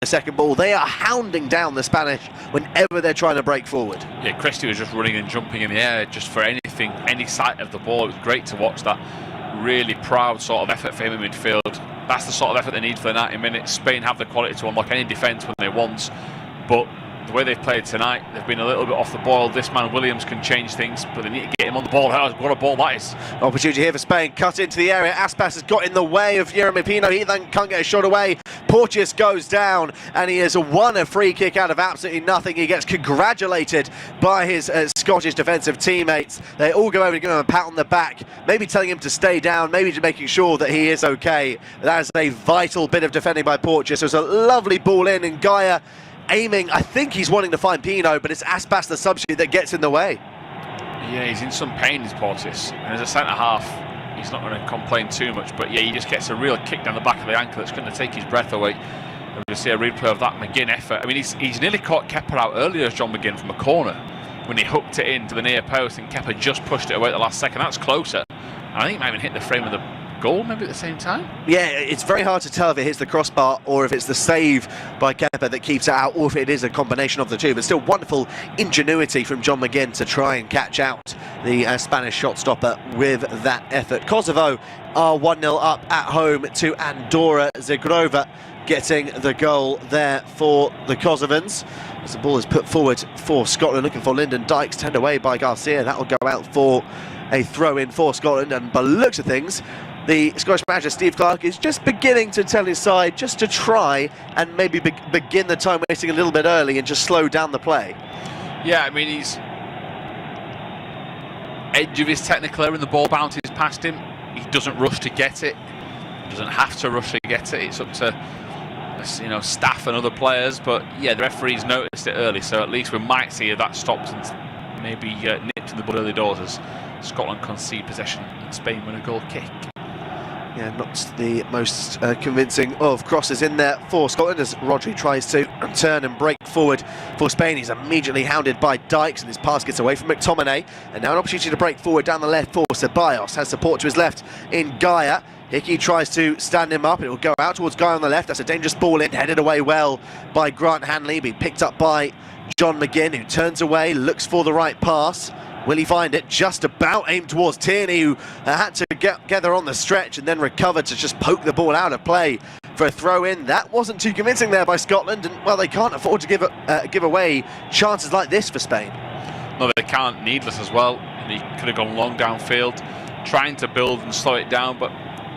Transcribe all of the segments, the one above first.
the second ball. They are hounding down the Spanish whenever they're trying to break forward. Yeah, Christie was just running and jumping in the air just for anything, any sight of the ball. It was great to watch that really proud sort of effort for him in midfield. That's the sort of effort they need for the 90 minutes. Spain have the quality to unlock any defence when they want, but the way they've played tonight, they've been a little bit off the boil. This man Williams can change things, but they need to get him on the ball. What a ball that is. Opportunity here for Spain, cut into the area. Aspas has got in the way of Jeremy Pino. He then can't get a shot away. Porteous goes down, and he has won a free kick out of absolutely nothing. He gets congratulated by his Scottish defensive teammates. They all go over to give him a pat on the back, maybe telling him to stay down, maybe just making sure that he is okay. That is a vital bit of defending by Porteous. It was a lovely ball in, and Gaia aiming, I think he's wanting to find Pino, but it's Aspas, the substitute, that gets in the way. Yeah, he's in some pain, is Porteous. And as a centre-half, he's not going to complain too much, but yeah, he just gets a real kick down the back of the ankle that's going to take his breath away. And we'll see a replay of that McGinn effort. I mean, he's nearly caught Kepa out earlier as John McGinn from a corner when he hooked it into the near post, and Kepa just pushed it away at the last second. That's closer. And I think it might even hit the frame of the goal maybe at the same time. Yeah, it's very hard to tell if it hits the crossbar or if it's the save by Kepa that keeps it out, or if it is a combination of the two. But still, wonderful ingenuity from John McGinn to try and catch out the Spanish shot stopper with that effort. Kosovo are 1-0 up at home to Andorra. Zagrova getting the goal there for the Kosovans. As the ball is put forward for Scotland, looking for Lyndon Dykes, turned away by Garcia. That will go out for a throw-in for Scotland, and by the looks of things, the Scottish manager Steve Clarke is just beginning to tell his side just to try and maybe begin the time wasting a little bit early and just slow down the play. Yeah, I mean, he's edge of his technical error and the ball bounces past him. He doesn't rush to get it. He doesn't have to rush to get it. It's up to staff and other players. But yeah, the referees noticed it early, so at least we might see that stopped and maybe nipped in the bud early doors as Scotland concede possession and Spain win a goal kick. Yeah, not the most convincing of crosses in there for Scotland as Rodri tries to turn and break forward for Spain. He's immediately hounded by Dykes, and his pass gets away from McTominay. And now an opportunity to break forward down the left for Ceballos. Has support to his left in Gaia. Hickey tries to stand him up. It will go out towards Gaia on the left. That's a dangerous ball in, headed away well by Grant Hanley, being picked up by John McGinn, who turns away, looks for the right pass. Will he find it? Just about aimed towards Tierney, who had to get together on the stretch and then recovered to just poke the ball out of play for a throw-in. That wasn't too convincing there by Scotland, and well, they can't afford to give away chances like this for Spain. No, they can't. Needless as well. He could have gone long downfield, trying to build and slow it down, but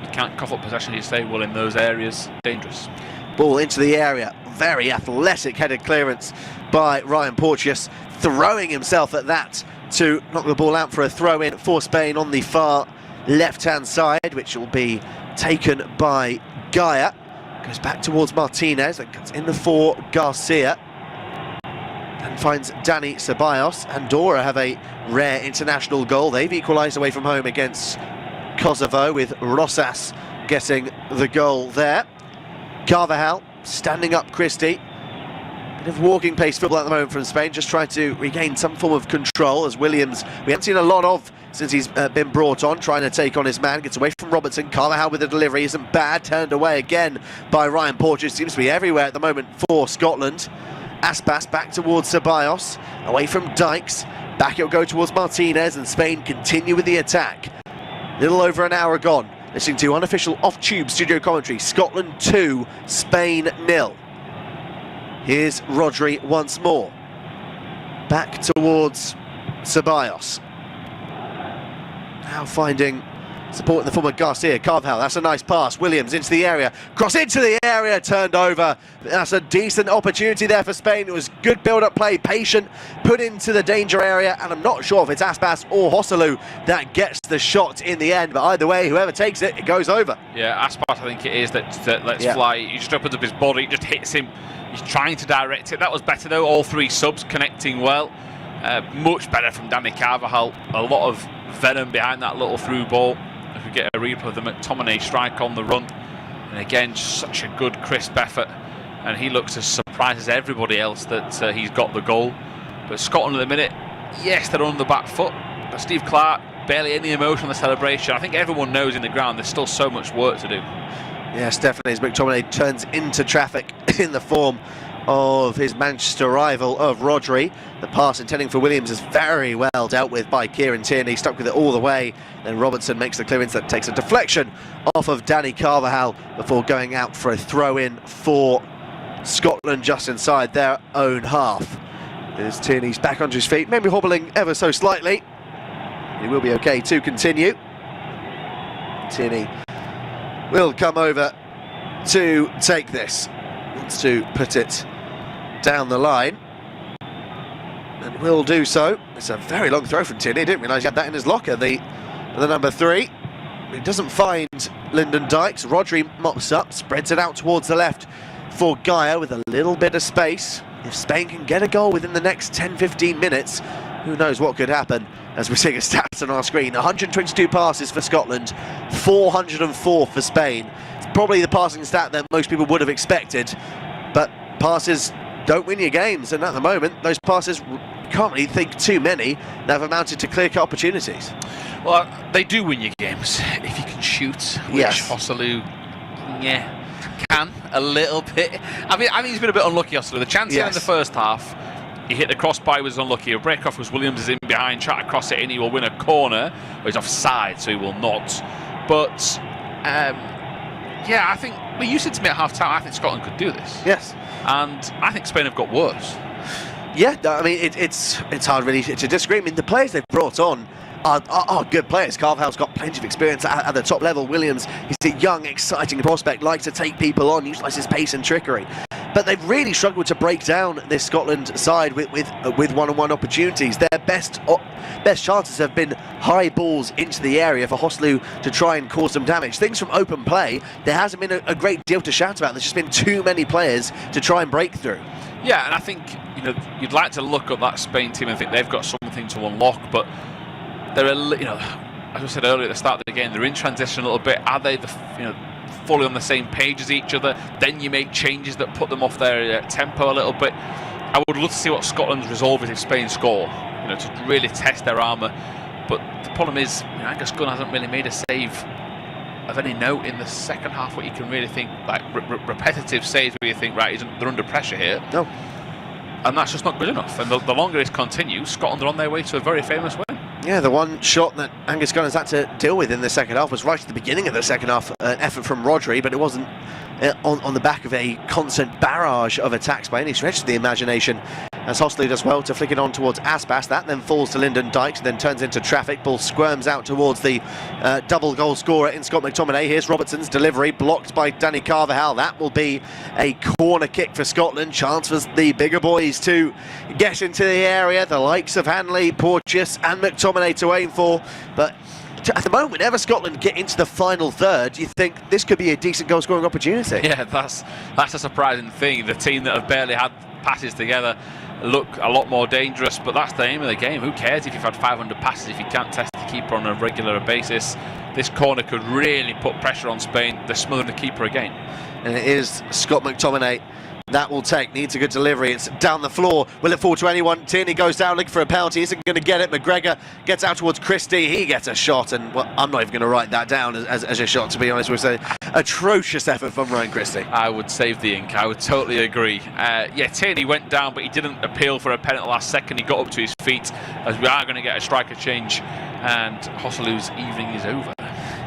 you can't cough up possession, you say, well, in those areas. Dangerous. Ball into the area. Very athletic headed clearance by Ryan Porteous, throwing himself at that to knock the ball out for a throw-in for Spain on the far left-hand side, which will be taken by Gaia. Goes back towards Martinez, that gets in the for Garcia, and finds Dani Ceballos. Andorra have a rare international goal. They've equalised away from home against Kosovo, with Rosas getting the goal there. Carvajal standing up Christie. Bit of walking pace football at the moment from Spain, just trying to regain some form of control as Williams, we haven't seen a lot of since he's been brought on, trying to take on his man, gets away from Robertson. Carvajal with the delivery isn't bad, turned away again by Ryan Porteous. Seems to be everywhere at the moment for Scotland. Aspas back towards Ceballos, away from Dykes, back it'll go towards Martinez, and Spain continue with the attack. Little over an hour gone, listening to unofficial off-tube studio commentary. Scotland 2, Spain 0. Here's Rodri once more. Back towards Ceballos. Now finding support in the form of Garcia. Carvajal, that's a nice pass. Williams into the area. Cross into the area, turned over. That's a decent opportunity there for Spain. It was good build-up play, patient, put into the danger area, and I'm not sure if it's Aspas or Hosselu that gets the shot in the end, but either way, whoever takes it, it goes over. Yeah, Aspas, I think it is, that lets fly. He just opens up his body, just hits him. He's trying to direct it. That was better though, all three subs connecting well. Much better from Dani Carvajal. A lot of venom behind that little through ball. If we get a replay of the McTominay strike on the run. And again, such a good crisp effort. And he looks as surprised as everybody else that he's got the goal. But Scotland at the minute, yes, they're on the back foot. But Steve Clarke, barely any emotion on the celebration. I think everyone knows in the ground there's still so much work to do. Yes, definitely, as McTominay turns into traffic in the form of his Manchester rival of Rodri. The pass intending for Williams is very well dealt with by Kieran Tierney, stuck with it all the way. Then Robertson makes the clearance that takes a deflection off of Danny Carvajal before going out for a throw-in for Scotland just inside their own half. As Tierney's back onto his feet, maybe hobbling ever so slightly. He will be okay to continue. Tierney will come over to take this. Wants to put it down the line, and will do so. It's a very long throw from Tierney. Didn't realise he had that in his locker. The number 3. He doesn't find Lyndon Dykes. Rodri mops up, spreads it out towards the left for Gaia with a little bit of space. If Spain can get a goal within the next 10-15 minutes, who knows what could happen. As we're seeing a stats on our screen, 122 passes for Scotland, 404 for Spain. It's probably the passing stat that most people would have expected, but passes don't win your games, and at the moment those passes, can't really think too many that have amounted to clear-cut opportunities. Well, they do win your games if you can shoot, which yes. Joselu, can a little bit. I mean he's been a bit unlucky, Joselu. The chance in the first half, he hit the crossbar, was unlucky. A break off was Williams is in behind, trying to cross it in. He will win a corner. Well, he's offside, so he will not. But I think you said to me at half time, I think Scotland could do this. Yes, and I think Spain have got worse. Yeah, I mean it's hard really to disagree. I mean the players they've brought on are good players. Carvajal's got plenty of experience at the top level. Williams is a young, exciting prospect, likes to take people on, utilises his pace and trickery. But they've really struggled to break down this Scotland side with one-on-one opportunities. Their best chances have been high balls into the area for Joselu to try and cause some damage. Things from open play, there hasn't been a great deal to shout about. There's just been too many players to try and break through. Yeah, and I think you'd like to look at that Spain team and think they've got something to unlock, but they're as I said earlier at the start of the game, they're in transition a little bit. Are they fully on the same page as each other? Then you make changes that put them off their tempo a little bit. I would love to see what Scotland's resolve is if Spain score, to really test their armour. But the problem is, Angus Gunn hasn't really made a save of any note in the second half where you can really think, like repetitive saves where you think, right, they're under pressure here. No. And that's just not good enough. And the longer it continues, Scotland are on their way to a very famous win. Yeah, the one shot that Angus Gunn has had to deal with in the second half was right at the beginning of the second half, an effort from Rodri, but it wasn't on the back of a constant barrage of attacks by any stretch of the imagination, as Joselu does well to flick it on towards Aspas. That then falls to Lyndon Dykes, then turns into traffic. Ball squirms out towards the double goal scorer in Scott McTominay. Here's Robertson's delivery, blocked by Danny Carvajal. That will be a corner kick for Scotland. Chance for the bigger boys to get into the area, the likes of Hanley, Porteous and McTominay to aim for, but at the moment, whenever Scotland get into the final third, you think this could be a decent goal-scoring opportunity. Yeah, that's a surprising thing. The team that have barely had passes together look a lot more dangerous, but that's the aim of the game. Who cares if you've had 500 passes if you can't test the keeper on a regular basis? This corner could really put pressure on Spain. They're smothering the keeper again. And it is Scott McTominay that will take. Needs a good delivery. It's down the floor. Will it fall to anyone? Tierney goes down looking for a penalty. Isn't going to get it. McGregor gets out towards Christie. He gets a shot, and well, I'm not even going to write that down as a shot, to be honest. We're saying atrocious effort from Ryan Christie. I would save the ink. I would totally agree. Tierney went down, but he didn't appeal for a penalty last second. He got up to his feet, as we are going to get a striker change, and Joselu's evening is over.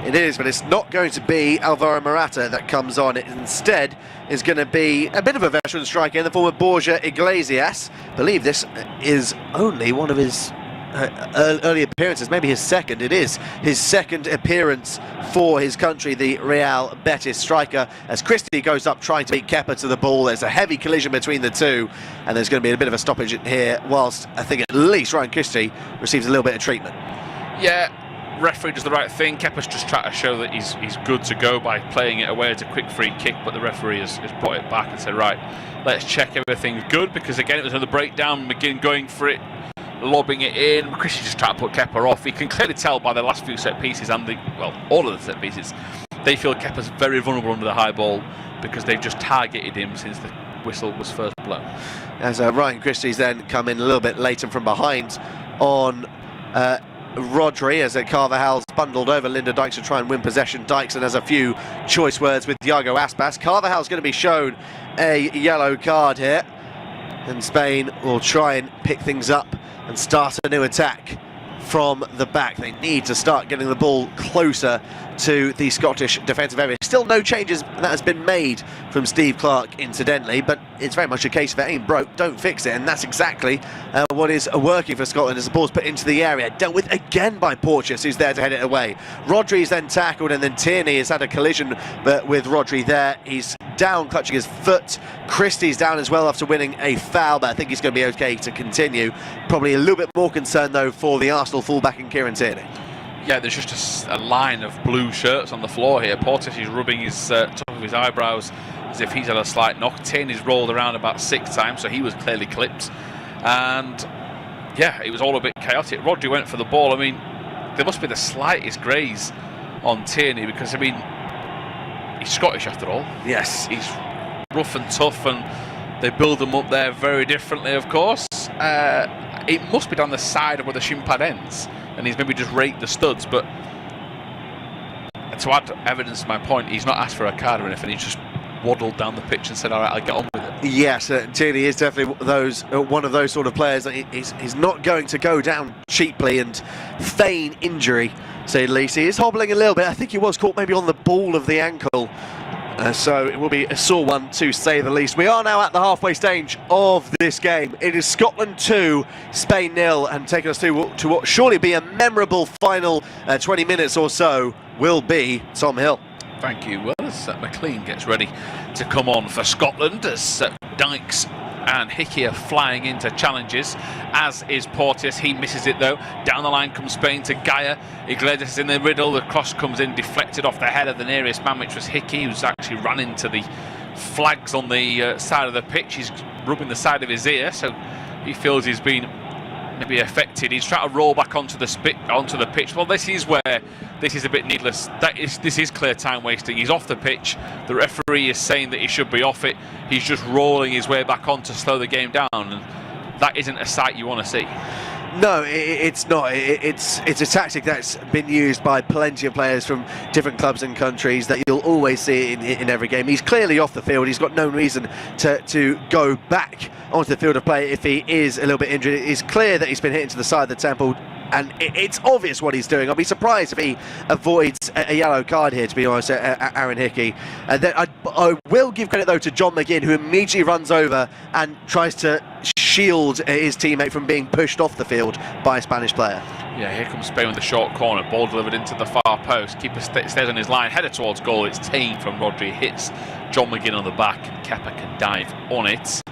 It is, but it's not going to be Alvaro Morata that comes on. It instead is going to be a bit of a veteran striker in the form of Borja Iglesias. I believe this is only one of his early appearances, maybe his second. It is his second appearance for his country, the Real Betis striker, as Christie goes up trying to beat Kepa to the ball. There's a heavy collision between the two, and there's going to be a bit of a stoppage here, whilst I think at least Ryan Christie receives a little bit of treatment. Yeah, referee does the right thing. Kepa's just trying to show that he's good to go by playing it away as a quick free kick, but the referee has brought it back and said, right, let's check everything's good, because again it was another breakdown. McGinn going for it, lobbing it in. Christie just trying to put Kepa off. You can clearly tell by the last few set pieces and all of the set pieces, they feel Kepa's very vulnerable under the high ball because they've just targeted him since the whistle was first blown. As Ryan Christie's then come in a little bit later from behind on Rodri as Carvajal's bundled over Linda Dykes to try and win possession. Dykes has a few choice words with Iago Aspas. Carvajal's going to be shown a yellow card here, and Spain will try and pick things up and start a new attack from the back. They need to start getting the ball closer to the Scottish defensive area. Still no changes that has been made from Steve Clarke, incidentally, but it's very much a case of it ain't broke, don't fix it, and that's exactly what is working for Scotland as the ball's put into the area, dealt with again by Porteous, who's there to head it away. Rodri's then tackled, and then Tierney has had a collision with Rodri there. He's down, clutching his foot. Christie's down as well after winning a foul, but I think he's going to be okay to continue. Probably a little bit more concern, though, for the Arsenal fullback in Kieran Tierney. Yeah, there's just a line of blue shirts on the floor here. Porteous is rubbing his top of his eyebrows as if he's had a slight knock. Tierney's rolled around about 6 times, so he was clearly clipped. And yeah, it was all a bit chaotic. Rodri went for the ball. I mean, there must be the slightest graze on Tierney because, I mean, he's Scottish after all. Yes. He's rough and tough, and they build them up there very differently, of course. It must be down the side of where the shin pad ends, and he's maybe just raked the studs. But to add evidence to my point, he's not asked for a card or anything. He's just waddled down the pitch and said, all right, I'll get on with it. Yes, Tierney is definitely one of those sort of players that he's not going to go down cheaply and feign injury, say at least. He is hobbling a little bit. I think he was caught maybe on the ball of the ankle. So it will be a sore one, to say the least. We are now at the halfway stage of this game. It is Scotland 2, Spain 0, and taking us to what surely be a memorable final 20 minutes or so will be Tom Hill. Thank you. Well, as McLean gets ready to come on for Scotland, as Dykes and Hickey are flying into challenges, as is Porteous. He misses it though. Down the line comes Spain to Gaia. Iglesias in the middle. The cross comes in, deflected off the head of the nearest man, which was Hickey, who's actually run into the flags on the side of the pitch. He's rubbing the side of his ear, so he feels he's been maybe affected. He's trying to roll back onto the pitch. Well, this is where this is a bit needless. This is clear time wasting. He's off the pitch. The referee is saying that he should be off it. He's just rolling his way back on to slow the game down, and that isn't a sight you want to see. No, it's not. It's a tactic that's been used by plenty of players from different clubs and countries that you'll always see in every game. He's clearly off the field. He's got no reason to go back onto the field of play if he is a little bit injured. It's clear that he's been hit into the side of the temple, and it's obvious what he's doing. I'll be surprised if he avoids a yellow card here, to be honest, Aaron Hickey. Then I will give credit, though, to John McGinn, who immediately runs over and tries to shield his teammate from being pushed off the field by a Spanish player. Yeah, here comes Spain with the short corner. Ball delivered into the far post. Keeper stays on his line, header towards goal. It's tamed from Rodri. Hits John McGinn on the back. Kepa can dive on it.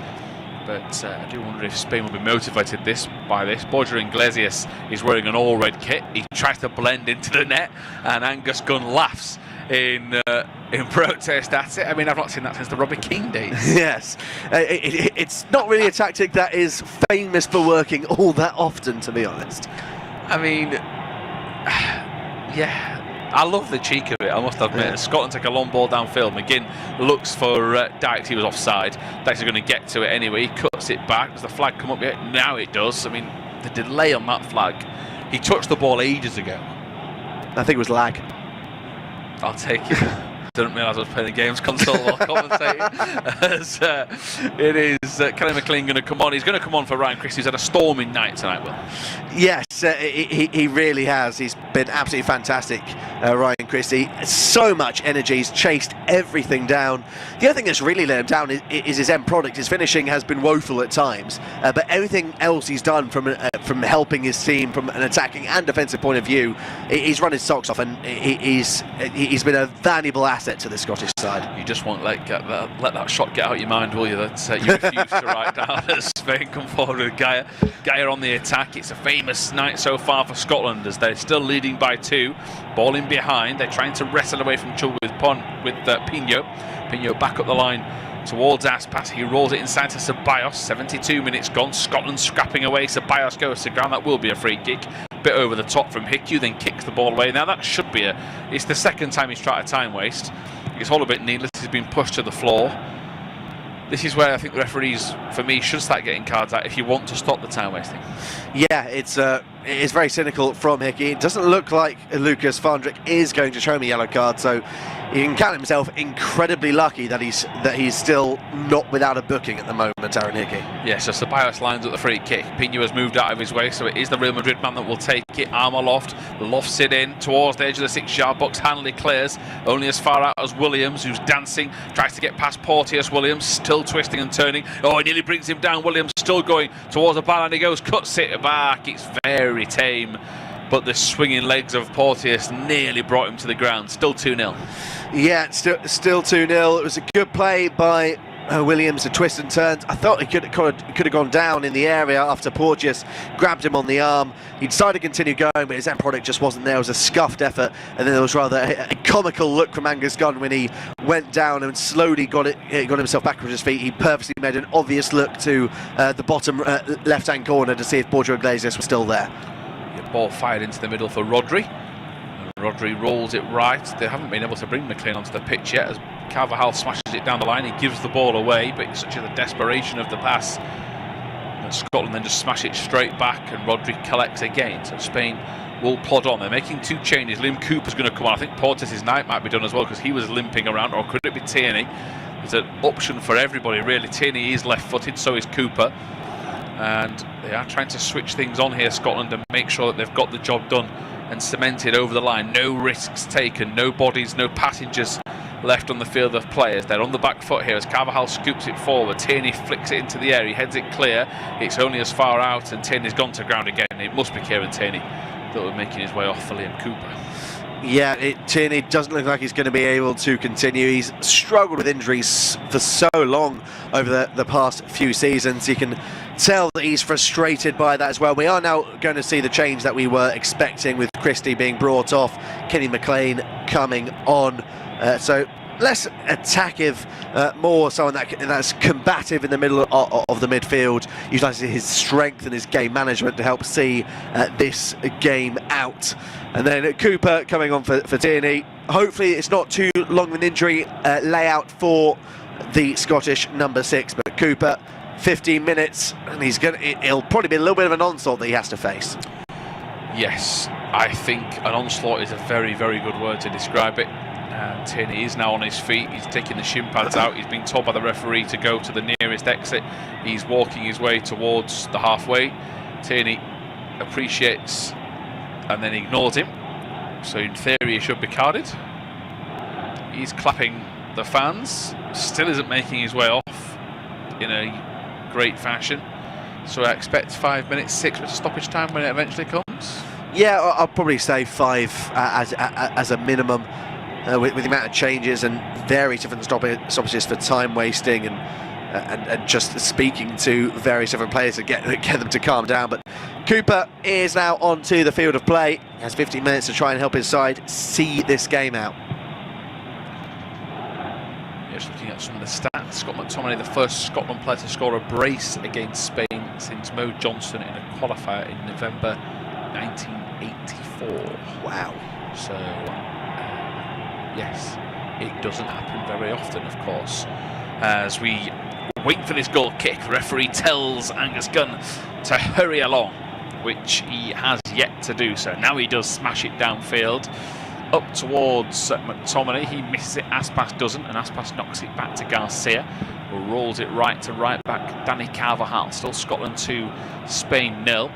But I do wonder if Spain will be motivated by this. Borja Iglesias is wearing an all-red kit. He tries to blend into the net, and Angus Gunn laughs in protest at it. I mean, I've not seen that since the Robbie Keane days. Yes, it's not really a tactic that is famous for working all that often, to be honest. I mean, yeah. I love the cheek of it, I must admit. Yeah. Scotland take a long ball downfield. McGinn looks for Dykes. He was offside. Dykes is going to get to it anyway. He cuts it back. Does the flag come up yet? Now it does. I mean, the delay on that flag. He touched the ball ages ago. I think it was lag. I'll take it. Didn't realise I was playing the games console while commentating. As it is Kelly McLean going to come on. He's going to come on for Ryan Christie, who's had a storming night tonight, Will. Yes, he really has. He's been absolutely fantastic, Ryan Christie. So much energy. He's chased everything down. The other thing that's really let him down is his end product. His finishing has been woeful at times, but everything else he's done from helping his team from an attacking and defensive point of view, he's run his socks off, and he's been a valuable asset to the Scottish side. You just won't let that shot get out your mind, will you? That you refuse to write down as Spain come forward with Gaia. Gaia on the attack. It's a famous night so far for Scotland as they're still leading by 2. Ball in behind. They're trying to wrestle away from trouble with Pinho. Pinho back up the line towards Aspas. He rolls it inside to Ceballos. 72 minutes gone. Scotland scrapping away. Ceballos goes to ground. That will be a free kick. Bit over the top from Hickey, then kicks the ball away. Now that should be it's the second time he's tried a time waste. It's all a bit needless. He's been pushed to the floor. This is where I think the referees, for me, should start getting cards out if you want to stop the time wasting. Yeah, it's is very cynical from Hickey. It doesn't look like Lucas Fandrick is going to show him a yellow card, so he can count himself incredibly lucky that he's still not without a booking at the moment, Aaron Hickey. Yes, so Ceballos lines up the free kick. Pino has moved out of his way, so it is the Real Madrid man that will take it. Arm aloft, lofts it in towards the edge of the 6-yard box. Hanley clears, only as far out as Williams, who's dancing, tries to get past Porteous. Williams still twisting and turning. Oh, he nearly brings him down. Williams still going towards the byline. He goes, cuts it back. It's very tame, but the swinging legs of Porteous nearly brought him to the ground. Still 2-0. Yeah, still 2-0. It was a good play by Williams, a twist and turns. I thought he could have gone down in the area after Porteous grabbed him on the arm. He decided to continue going, but his end product just wasn't there. It was a scuffed effort, and then there was rather a comical look from Angus Gunn when he went down and slowly got himself back on his feet. He purposely made an obvious look to the bottom left-hand corner to see if Borja Iglesias was still there. The ball fired into the middle for Rodri. Rodri rolls it right. They haven't been able to bring McLean onto the pitch yet, as Carvajal smashes it down the line. He gives the ball away, but it's such a desperation of the pass that Scotland then just smash it straight back, and Rodri collects again. So Spain will plod on. They're making 2 changes. Liam Cooper's going to come on. I think Porteous' night might be done as well, because he was limping around, or could it be Tierney? There's an option for everybody, really. Tierney is left-footed, so is Cooper. And they are trying to switch things on here, Scotland, and make sure that they've got the job done and cemented over the line. No risks taken, no bodies, no passengers left on the field of players. They're on the back foot here as Carvajal scoops it forward. Tierney flicks it into the air, he heads it clear. It's only as far out, and Tierney's gone to ground again. It must be Kieran Tierney that will be making his way off for Liam Cooper. Yeah, Tierney doesn't look like he's going to be able to continue. He's struggled with injuries for so long over the past few seasons. You can tell that he's frustrated by that as well. We are now going to see the change that we were expecting, with Christie being brought off, Kenny McLean coming on. So less attackive, more someone that's combative in the middle of the midfield, utilising his strength and his game management to help see this game out. And then Cooper coming on for Tierney. Hopefully it's not too long of an injury layout for the Scottish number 6, but Cooper, 15 minutes, and it'll probably be a little bit of an onslaught that he has to face. Yes, I think an onslaught is a very, very good word to describe it. Tierney is now on his feet. He's taking the shin pads out. He's been told by the referee to go to the nearest exit. He's walking his way towards the halfway. Tierney appreciates and then ignores him. So in theory he should be carded. He's clapping the fans. Still isn't making his way off in a great fashion. So I expect 5 minutes, 6 minutes stoppage time when it eventually comes. Yeah, I'll probably say 5 as a minimum. With the amount of changes and various different stoppages for time wasting and just speaking to various different players to get them to calm down. But Cooper is now onto the field of play. He has 15 minutes to try and help his side see this game out. Just looking at some of the stats, Scott McTominay, the first Scotland player to score a brace against Spain since Mo Johnson in a qualifier in November 1984. Wow. So yes, it doesn't happen very often, of course. As we wait for this goal kick, the referee tells Angus Gunn to hurry along, which he has yet to do so. Now he does smash it downfield, up towards McTominay. He misses it, Aspas doesn't, and Aspas knocks it back to Garcia, who rolls it right to right back. Danny Carvajal, still Scotland 2, Spain 0.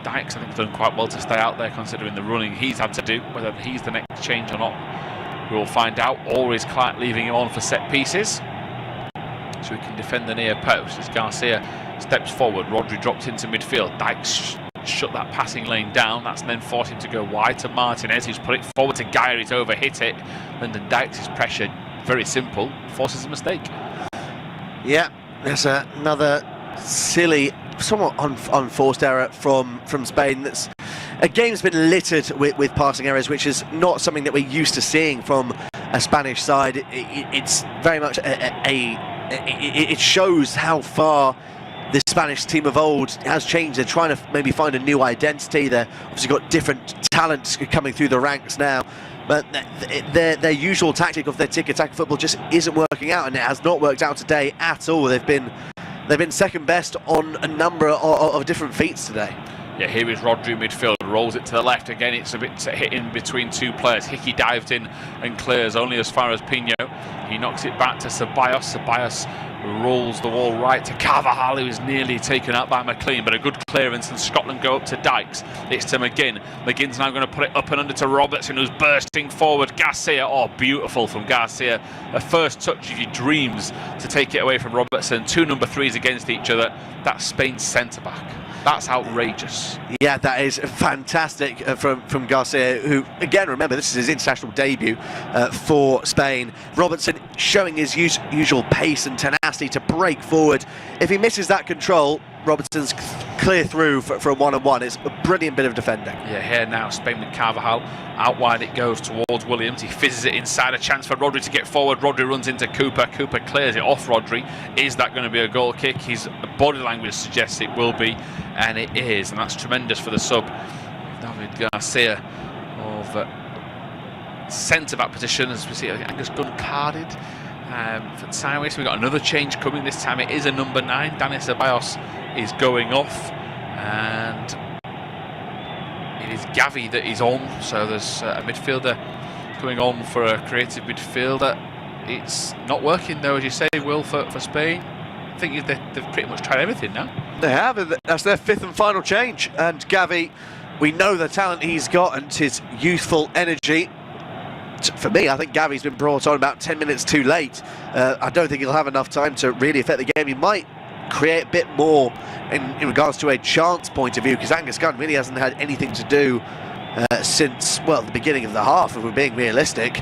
Dykes, I think, has done quite well to stay out there considering the running he's had to do. Whether he's the next change or not, we'll find out. Or is Clark leaving him on for set pieces so he can defend the near post as Garcia steps forward. Rodri drops into midfield. Dykes shut that passing lane down. That's then forced him to go wide to Martinez, who's put it forward to Geyer. He's overhit it. Lyndon Dykes' pressure, very simple, forces a mistake. Yeah, there's another silly, somewhat unforced error from Spain. That's a game's been littered with passing errors, which is not something that we're used to seeing from a Spanish side. It's very much it shows how far the Spanish team of old has changed. They're trying to maybe find a new identity. They've obviously got different talents coming through the ranks now, but their usual tactic of their tiki-taka football just isn't working out, and it has not worked out today at all. They've been second best on a number of different feats today. Yeah, here is Rodri midfield, rolls it to the left. Again, it's a bit hit in between two players. Hickey dived in and clears only as far as Pino. He knocks it back to Ceballos. Ceballos rolls the wall right to Carvajal, who is nearly taken out by McLean, but a good clearance, and Scotland go up to Dykes. It's to McGinn. McGinn's now going to put it up and under to Robertson, who's bursting forward. Garcia, oh, beautiful from Garcia. A first touch of your dreams to take it away from Robertson. Two number threes against each other. That's Spain's centre-back. That's outrageous. Yeah, that is fantastic from Garcia, who, again, remember, this is his international debut for Spain. Robertson showing his usual pace and tenacity to break forward. If he misses that control, Robertson's clear through for a one-on-one. It's a brilliant bit of defending. Yeah, here now, Spain with Carvajal. Out wide it goes towards Williams. He fizzes it inside. A chance for Rodri to get forward. Rodri runs into Cooper. Cooper clears it off Rodri. Is that going to be a goal kick? His body language suggests it will be, and it is. And that's tremendous for the sub. David Garcia of centre-back position, as we see Angus Gunn carded for time waste. We've got another change coming. This time it is a number 9. Dani Ceballos is going off, and it is Gavi that is on. So there's a midfielder coming on for a creative midfielder. It's not working though, as you say, Will, for Spain. I think they've pretty much tried everything now. They have. That's their 5th and final change. And Gavi, we know the talent he's got and his youthful energy. For me, I think Gavi's been brought on about 10 minutes too late. I don't think he'll have enough time to really affect the game. He might create a bit more in regards to a chance point of view, because Angus Gunn really hasn't had anything to do since, well, the beginning of the half, if we're being realistic.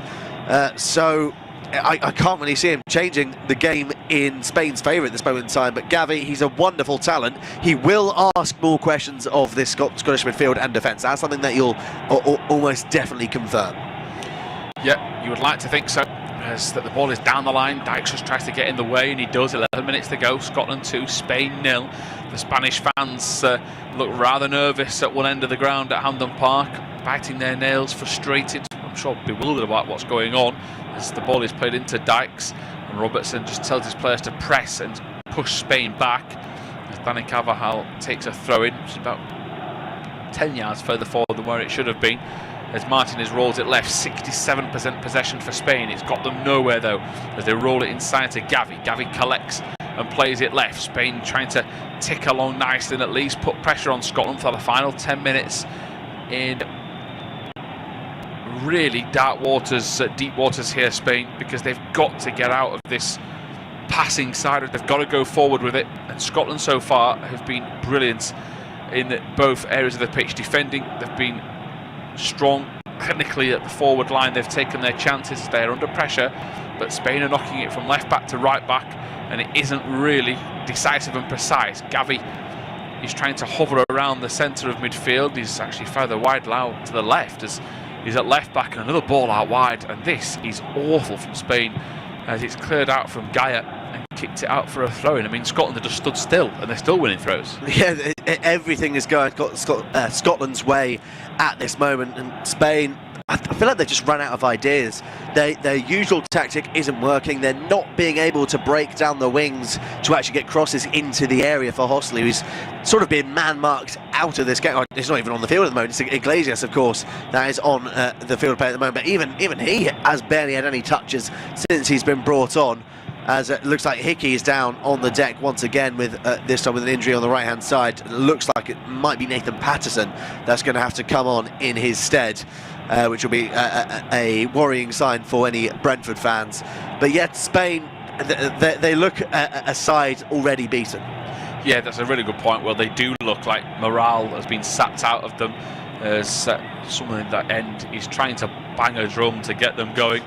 So I can't really see him changing the game in Spain's favour at this moment in time. But Gavi, he's a wonderful talent. He will ask more questions of this Scottish midfield and defence. That's something that you'll almost definitely confirm. Yeah, you would like to think so. As that the ball is down the line, Dykes just tries to get in the way, and he does. 11 minutes to go. Scotland 2, Spain 0. The Spanish fans look rather nervous at one end of the ground at Hampden Park, biting their nails, frustrated, I'm sure bewildered about what's going on, as the ball is played into Dykes, and Robertson just tells his players to press and push Spain back, as Dani Carvajal takes a throw-in, which is about 10 yards further forward than where it should have been. As Martinez rolls it left, 67% possession for Spain. It's got them nowhere though, as they roll it inside to Gavi. Gavi collects and plays it left. Spain trying to tick along nicely and at least put pressure on Scotland for the final 10 minutes in really dark waters, deep waters here, Spain, because they've got to get out of this passing side. They've got to go forward with it, and Scotland so far have been brilliant in both areas of the pitch. Defending, they've been strong. Technically at the forward line, they've taken their chances. They're under pressure, but Spain are knocking it from left back to right back, and it isn't really decisive and precise. Gavi is trying to hover around the centre of midfield. He's actually further wide out to the left, as he's at left back, and another ball out wide, and this is awful from Spain, as it's cleared out from Gaia and kicked it out for a throw-in. I mean, Scotland have just stood still, and they're still winning throws. Yeah, everything is going Scotland's way at this moment, and Spain, I feel like they've just run out of ideas. Their usual tactic isn't working. They're not being able to break down the wings to actually get crosses into the area for Hossley, who's sort of been man-marked out of this game. He's not even on the field at the moment. It's Iglesias, of course, that is on the field play at the moment. But even he has barely had any touches since he's been brought on, as it looks like Hickey is down on the deck once again, with this time with an injury on the right-hand side. It looks like it might be Nathan Patterson that's going to have to come on in his stead, which will be a worrying sign for any Brentford fans. But yet Spain, they look a side already beaten. Yeah, that's a really good point. Well, they do look like morale has been sapped out of them, as someone in that end is trying to bang a drum to get them going.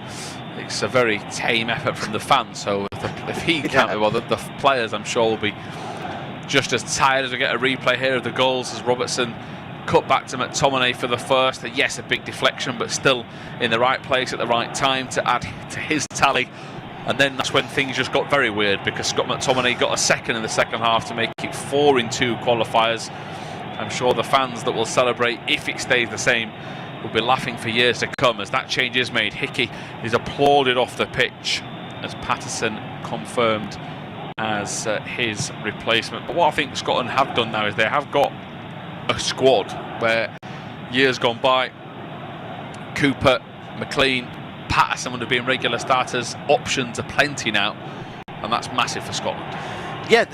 It's a very tame effort from the fans, so if he can't be bothered, the players, I'm sure, will be just as tired. As we get a replay here of the goals, as Robertson cut back to McTominay for the first. Yes, a big deflection, but still in the right place at the right time to add to his tally. And then that's when things just got very weird, because Scott McTominay got a second in the second half to make it 4-2 qualifiers. I'm sure the fans that will celebrate, if it stays the same, will be laughing for years to come, as that change is made. Hickey is applauded off the pitch as Patterson confirmed as his replacement. But what I think Scotland have done now is they have got a squad where years gone by, Cooper, McLean, Patterson would have been regular starters. Options are plenty now, and that's massive for Scotland. Yeah,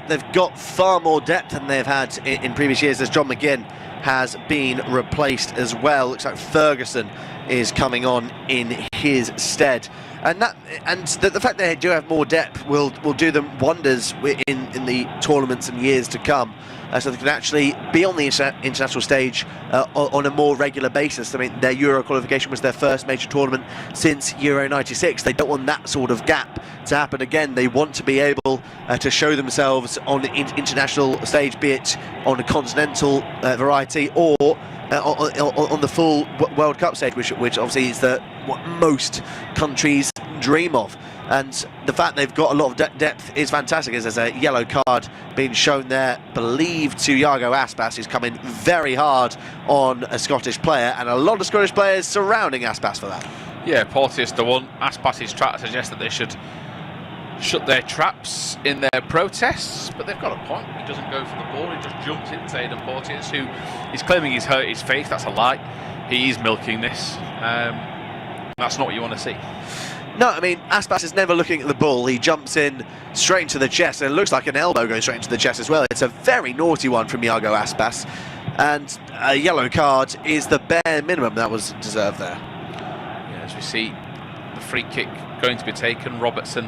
they've got far more depth than they've had in previous years, as John McGinn has been replaced as well. Looks like Ferguson is coming on in his stead. And the fact they do have more depth will do them wonders in the tournaments and years to come, so they can actually be on the international stage on a more regular basis. I mean, their Euro qualification was their first major tournament since Euro '96. They don't want that sort of gap to happen again. They want to be able to show themselves on the international stage, be it on a continental variety or on the full World Cup stage, which obviously is what most countries dream of. And the fact they've got a lot of depth is fantastic, as there's a yellow card being shown there, believed to Iago Aspas, who's coming very hard on a Scottish player, and a lot of Scottish players surrounding Aspas for that. Yeah, Porteous the one. Aspas is trying to suggest that they should shut their traps in their protests, but they've got a point. He doesn't go for the ball, he just jumps into Aidan Porteous, who is claiming he's hurt his face. That's a lie. He is milking this. That's not what you want to see. No, I mean, Aspas is never looking at the ball. He jumps in straight into the chest, and it looks like an elbow going straight into the chest as well. It's a very naughty one from Iago Aspas, and a yellow card is the bare minimum that was deserved there. Yeah, as we see the free kick going to be taken, Robertson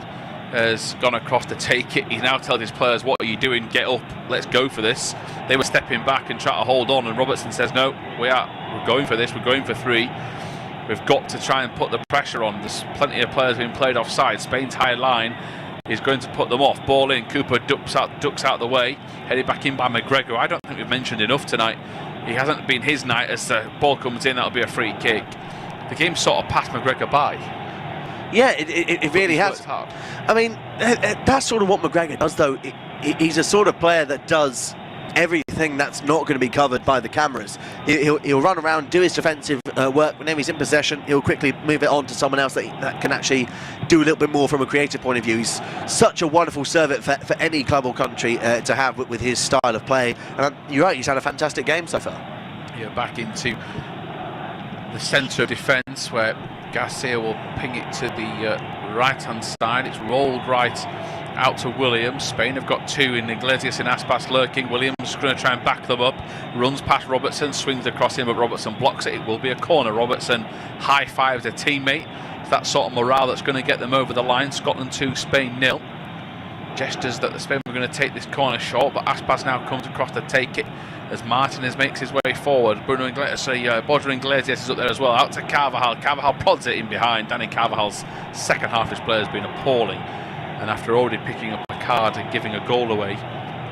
has gone across to take it. He's now telling his players, what are you doing? Get up, let's go for this. They were stepping back and trying to hold on, and Robertson says, no, we're going for this, we're going for three. We've got to try and put the pressure on. There's plenty of players being played offside. Spain's high line is going to put them off. Ball in, Cooper ducks out the way, headed back in by McGregor. I don't think we've mentioned enough tonight. He hasn't been his night. As the ball comes in, that'll be a free kick. The game sort of passed McGregor by. Yeah, it really has. Hard. I mean, that's sort of what McGregor does, though. He's a sort of player that does everything that's not going to be covered by the cameras. He'll run around, do his defensive work. Whenever he's in possession, he'll quickly move it on to someone else that can actually do a little bit more from a creative point of view. He's such a wonderful servant for any club or country to have with his style of play. And you're right, he's had a fantastic game so far. Yeah, back into the centre of defence, where Garcia will ping it to the right-hand side. It's rolled right out to Williams. Spain have got two in Iglesias and Aspas lurking. Williams is going to try and back them up. Runs past Robertson, swings across him, but Robertson blocks it. It will be a corner. Robertson high-fives a teammate. It's that sort of morale that's going to get them over the line. Scotland 2, Spain 0. Gestures that the Spain were going to take this corner short, but Aspas now comes across to take it as Martinez makes his way forward. Borja Iglesias is up there as well. Out to Carvajal. Carvajal prods it in behind. Danny Carvajal's second half display has been appalling. And after already picking up a card and giving a goal away,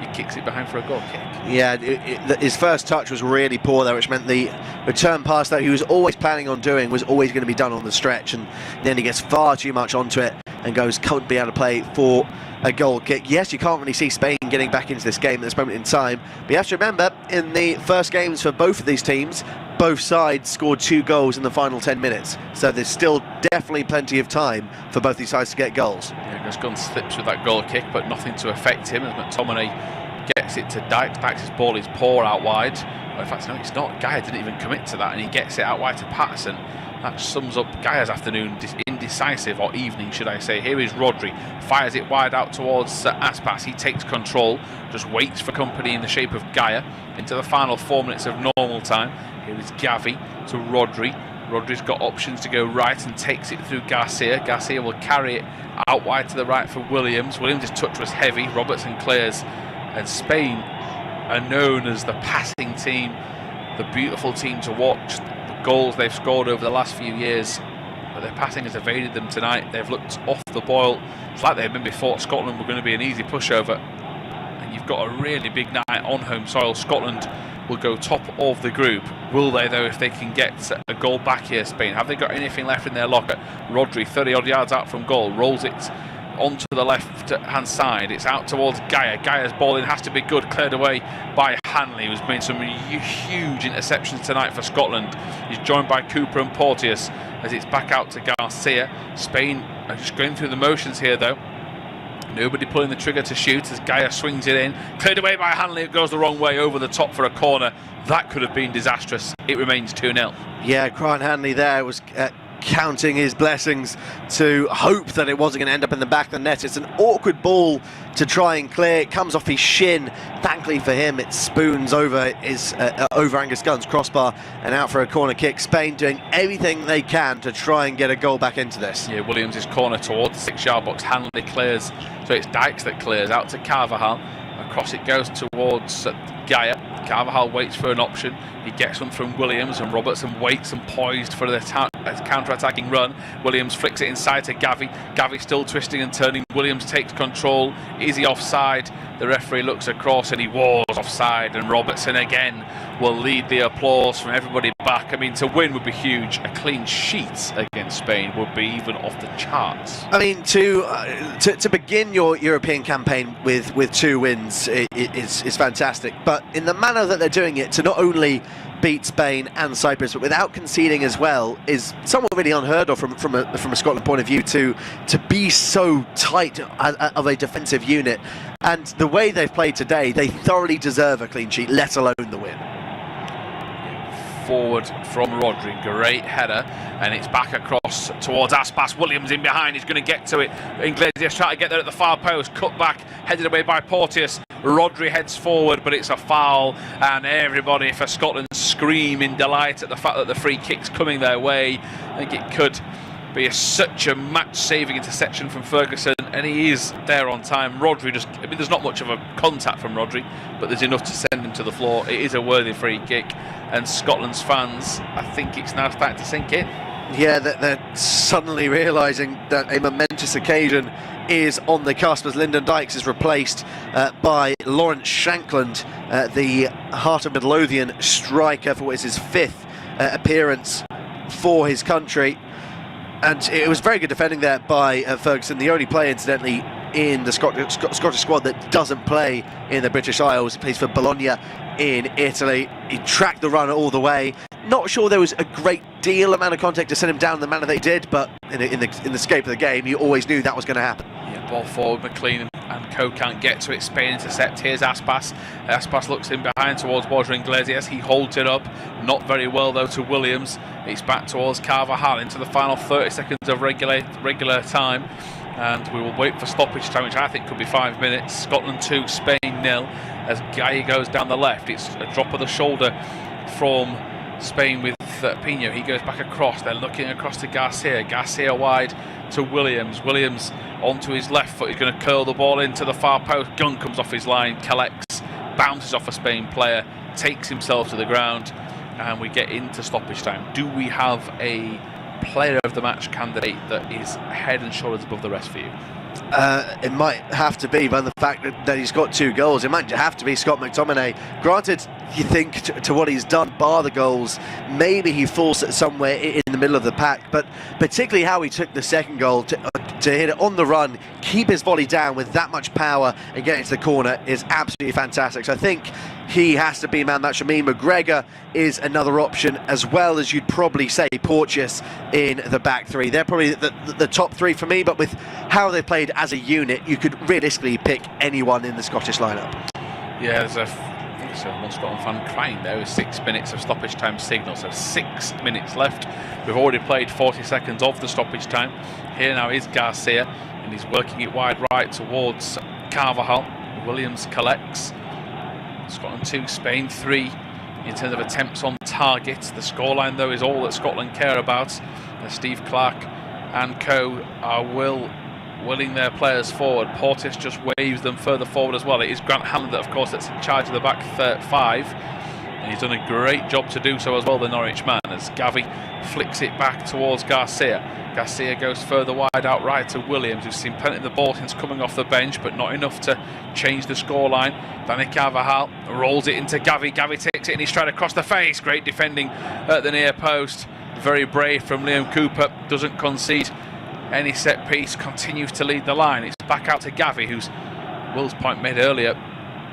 he kicks it behind for a goal kick. Yeah, his first touch was really poor there, which meant the return pass that he was always planning on doing was always going to be done on the stretch, and then he gets far too much onto it and can't be able to play for a goal kick. Yes, you can't really see Spain getting back into this game at this moment in time, but you have to remember, in the first games for both of these teams, both sides scored 2 goals in the final 10 minutes, so there's still definitely plenty of time for both these sides to get goals. Yeah, Gascon slips with that goal kick, but nothing to affect him as McTominay gets it to Dykes. Dykes' ball is poor out wide. Well, in fact, no, it's not. Gaia didn't even commit to that, and he gets it out wide to Patterson. That sums up Gaia's afternoon, indecisive, or evening, should I say. Here is Rodri, fires it wide out towards Aspas. He takes control, just waits for company in the shape of Gaia into the final 4 minutes of normal time. Here is Gavi to Rodri. Rodri's got options to go right and takes it through Garcia. Garcia will carry it out wide to the right for Williams. Williams' touch was heavy. Robertson clears. And Spain are known as the passing team, the beautiful team to watch. The goals they've scored over the last few years, but their passing has evaded them tonight. They've looked off the boil. It's like they've maybe thought Scotland were going to be an easy pushover. And you've got a really big night on home soil. Scotland will go top of the group. Will they, though, if they can get a goal back here, Spain? Have they got anything left in their locker? Rodri, 30-odd yards out from goal, rolls it onto the left-hand side. It's out towards Gaia. Gaia's ball in has to be good, cleared away by Hanley, who's made some huge interceptions tonight for Scotland. He's joined by Cooper and Porteous as it's back out to Garcia. Spain are just going through the motions here, though. Nobody pulling the trigger to shoot as Gaia swings it in. Cleared away by Hanley. It goes the wrong way over the top for a corner. That could have been disastrous. It remains 2-0. Yeah, Grant Hanley there was counting his blessings to hope that it wasn't going to end up in the back of the net. It's an awkward ball to try and clear. It comes off his shin. Thankfully for him, it spoons over over Angus Gunn's crossbar and out for a corner kick. Spain doing everything they can to try and get a goal back into this. Yeah, Williams' corner towards the 6-yard box. Hanley clears, so it's Dykes that clears out to Carvajal. Across it goes towards Gaia. Carvajal waits for an option. He gets one from Williams, and Robertson waits and poised for the counter-attacking run. Williams flicks it inside to Gavi. Gavi still twisting and turning. Williams takes control. Is he offside? The referee looks across and he was offside, and Robertson again will lead the applause from everybody back. I mean, to win would be huge. A clean sheet against Spain would be even off the charts. I mean, to begin your European campaign with 2 wins is fantastic, but in the manner that they're doing it, to not only beat Spain and Cyprus, but without conceding as well, is somewhat really unheard of from a Scotland point of view. To be so tight of a defensive unit, and the way they've played today, they thoroughly deserve a clean sheet, let alone the win. Forward from Rodri, great header, and it's back across towards Aspas. Williams in behind, he's going to get to it. Iglesias trying to get there at the far post, cut back, headed away by Porteous. Rodri heads forward, but it's a foul, and everybody for Scotland scream in delight at the fact that the free kick's coming their way. I think it could be such a match-saving interception from Ferguson, and he is there on time. Rodri there's not much of a contact from Rodri, but there's enough to send him to the floor. It is a worthy free kick, and Scotland's fans, I think it's now starting to sink in. Yeah, they're suddenly realising that a momentous occasion is on the cusp, as Lyndon Dykes is replaced by Lawrence Shankland, the Heart of Midlothian striker, for what is his 5th appearance for his country. And it was very good defending there by Ferguson, the only player, incidentally, in the Scottish squad that doesn't play in the British Isles. He plays for Bologna in Italy. He tracked the run all the way. Not sure there was a great deal amount of contact to send him down in the manner they did, but in the scape of the game, you always knew that was going to happen. Yeah, ball forward, McLean and Co can't get to it. Spain intercept. Here's Aspas. Aspas looks in behind towards Borja Iglesias. He holds it up, not very well though, to Williams. It's back towards Carvajal into the final 30 seconds of regular time, and we will wait for stoppage time, which I think could be 5 minutes. Scotland 2, Spain 0. As Gaia goes down the left, it's a drop of the shoulder from Spain with Pino. He goes back across. They're looking across to Garcia. Garcia wide to Williams. Williams onto his left foot. He's going to curl the ball into the far post. Gunn comes off his line, collects, bounces off a Spain player, takes himself to the ground, and we get into stoppage time. Do we have a player of the match candidate that is head and shoulders above the rest for you? It might have to be, by the fact that he's got 2 goals, it might have to be Scott McTominay. Granted, you think to what he's done, bar the goals, maybe he falls somewhere in the middle of the pack, but particularly how he took the second goal to hit it on the run, keep his volley down with that much power and get into the corner is absolutely fantastic. So I think he has to be man match for me. McGregor is another option, as well as you'd probably say Porteous in the back 3. They're probably the top 3 for me, but with how they played as a unit, you could realistically pick anyone in the Scottish lineup. Yeah, there's one Scotland fan crying there with 6 minutes of stoppage time signal, so 6 minutes left. We've already played 40 seconds of the stoppage time. Here now is Garcia, and he's working it wide right towards Carvajal. Williams collects. Scotland 2, Spain 3 in terms of attempts on target. The scoreline, though, is all that Scotland care about. Steve Clarke and Co are willing their players forward. Porteous just waves them further forward as well. It is Grant Hanley that, of course, that's in charge of the back 5, and he's done a great job to do so as well, the Norwich man, as Gavi flicks it back towards Garcia. Garcia goes further wide out right to Williams, who's seen plenty of the ball since coming off the bench, but not enough to change the scoreline. Danny Carvajal rolls it into Gavi. Gavi takes it and he's tried across the face. Great defending at the near post. Very brave from Liam Cooper. Doesn't concede any set piece. Continues to lead the line. It's back out to Gavi, who's Will's point made earlier,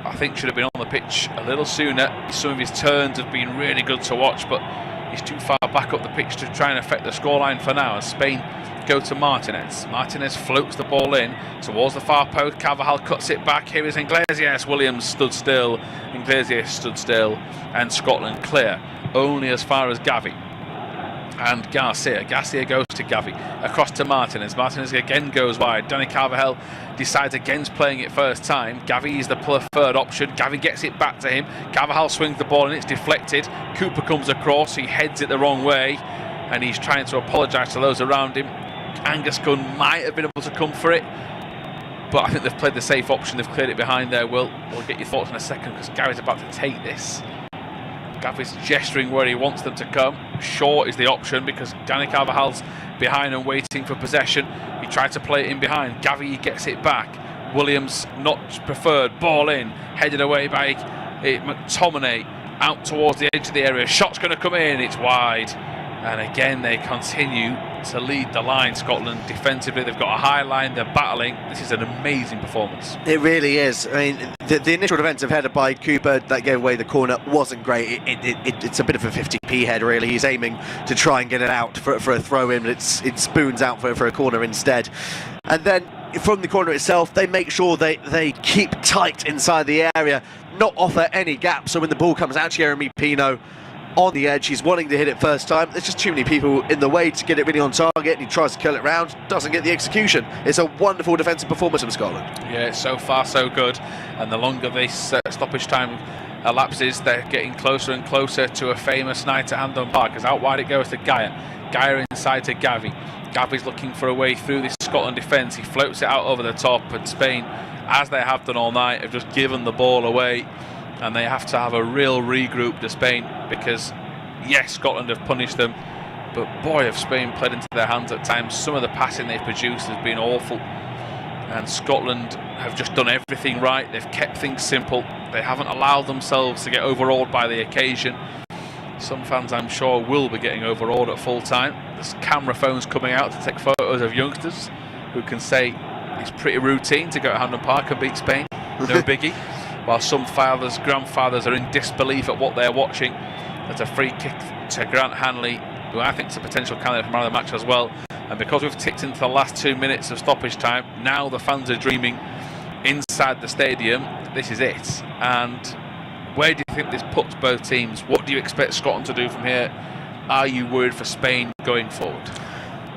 I think should have been on the pitch a little sooner. Some of his turns have been really good to watch, but he's too far back up the pitch to try and affect the scoreline for now, as Spain go to Martinez. Martinez floats the ball in towards the far post. Carvajal cuts it back. Here is Iglesias. Williams stood still. Iglesias stood still. And Scotland clear. Only as far as Gavi. And Garcia goes to Gavi, across to Martinez. Martinez again goes wide. Dani Carvajal decides against playing it first time. Gavi is the preferred option. Gavi gets it back to him. Carvajal swings the ball and it's deflected. Cooper comes across. He heads it the wrong way and he's trying to apologise to those around him. Angus Gunn might have been able to come for it, but I think they've played the safe option. They've cleared it behind there. We'll get your thoughts in a second because Gary's about to take this. Gavi's gesturing where he wants them to come. Short is the option because Dani Carvajal's behind and waiting for possession. He tried to play it in behind. Gavi gets it back. Williams not preferred. Ball in. Headed away by McTominay. Out towards the edge of the area. Shot's going to come in. It's wide. And again, they continue to lead the line, Scotland. Defensively, they've got a high line, they're battling. This is an amazing performance. It really is. I mean, the initial defensive header by Cooper that gave away the corner wasn't great. It's a bit of a 50p head, really. He's aiming to try and get it out for a throw-in, but it spoons out for a corner instead. And then from the corner itself, they make sure they keep tight inside the area, not offer any gaps. So when the ball comes out to Jeremy Pino, on the edge, he's wanting to hit it first time. There's just too many people in the way to get it really on target. He tries to kill it round, doesn't get the execution. It's a wonderful defensive performance from Scotland. Yeah, so far so good. And the longer this stoppage time elapses, they're getting closer and closer to a famous night at Hampden Park. As out wide it goes to Gaia. Gaia inside to Gavi. Gavi's looking for a way through this Scotland defence. He floats it out over the top, and Spain, as they have done all night, have just given the ball away. And they have to have a real regroup to Spain because, yes, Scotland have punished them, but boy, have Spain played into their hands at times. Some of the passing they've produced has been awful. And Scotland have just done everything right. They've kept things simple. They haven't allowed themselves to get overawed by the occasion. Some fans, I'm sure, will be getting overawed at full time. There's camera phones coming out to take photos of youngsters who can say it's pretty routine to go to Hampden Park and beat Spain. No biggie. While some fathers, grandfathers are in disbelief at what they're watching. There's a free kick to Grant Hanley, who I think is a potential candidate for man of the match as well. And because we've ticked into the last 2 minutes of stoppage time, now the fans are dreaming inside the stadium. This is it. And where do you think this puts both teams? What do you expect Scotland to do from here? Are you worried for Spain going forward?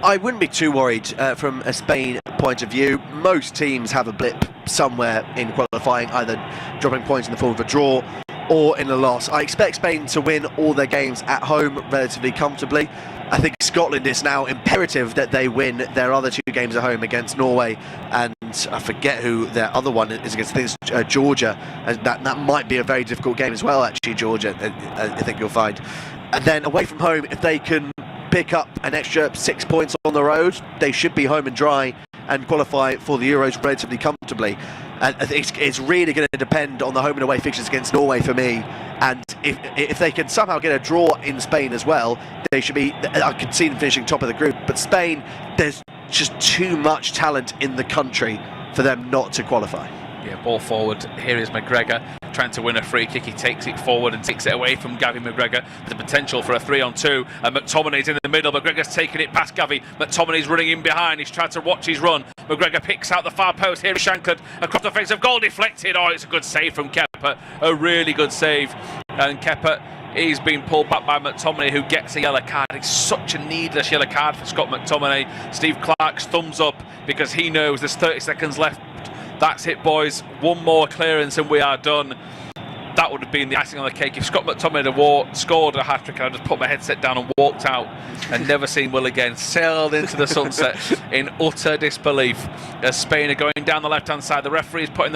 I wouldn't be too worried from a Spain point of view. Most teams have a blip somewhere in qualifying, either dropping points in the form of a draw or in a loss. I expect Spain to win all their games at home relatively comfortably. I think Scotland is now imperative that they win their other 2 games at home against Norway, and I forget who their other one is against. I think it's Georgia, and that might be a very difficult game as well, actually, Georgia, I think you'll find. And then away from home, if they can pick up an extra 6 points on the road, they should be home and dry and qualify for the Euros relatively comfortably. And I think it's really going to depend on the home and away fixtures against Norway for me. And if they can somehow get a draw in Spain as well, they should be, I could see them finishing top of the group. But Spain, there's just too much talent in the country for them not to qualify. Yeah, ball forward. Here is McGregor trying to win a free kick. He takes it forward and takes it away from Gavi McGregor. There's a potential for a 3-on-2, and McTominay's in the middle. McGregor's taking it past Gavi. McTominay's running in behind. He's trying to watch his run. McGregor picks out the far post. Here is Shankland across the face of goal, deflected. Oh, it's a good save from Kepa. A really good save. And Kepa is being pulled back by McTominay, who gets a yellow card. It's such a needless yellow card for Scott McTominay. Steve Clark's thumbs up because he knows there's 30 seconds left. That's it, boys. One more clearance and we are done. That would have been the icing on the cake. If Scott McTominay had scored a hat-trick, I'd just put my headset down and walked out and never seen Will again. Sailed into the sunset in utter disbelief as Spain are going down the left-hand side. The referee is putting